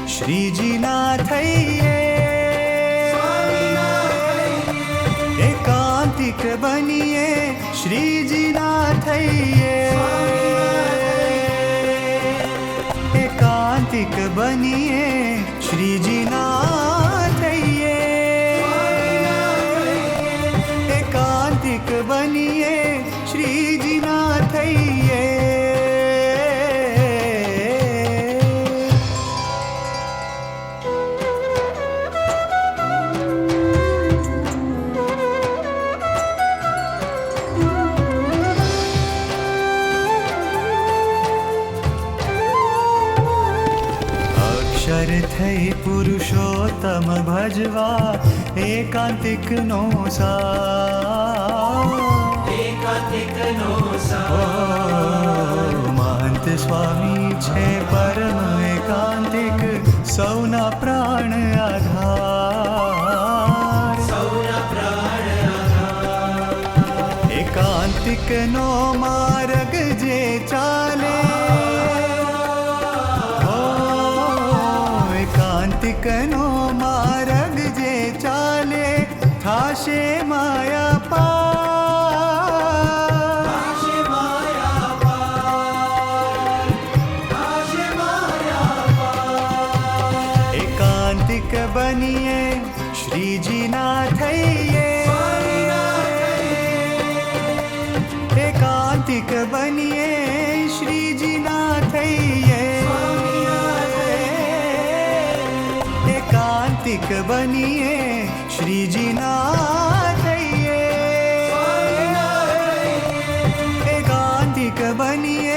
શ્રીજીના થઈએ એકાંતિક બનીએ શ્રીજીના થઈએ એકાંતિક બનીએ શ્રીજીના થઈએ એકાંતિક બનીએ શ્રીજીના થઈએ અક્ષર થઈ પુરુષોત્તમ ભજવા એકાંતિકનો મહંત સ્વામી છે પરમ એકાંતિક સૌના પ્રાણ આધાર એકાંતિકનો માર્ગ જે ચાલે એકાંતિકનો માર્ગ જે ચાલે થાશે માયા પાર એકાંતિક બનીએ શ્રીજીના થઈએ એકાંતિક બનીએ શ્રીજીના થઈએ એકાંતિક બનીએ શ્રીજીના થઈએ એકાંતિક બનીએ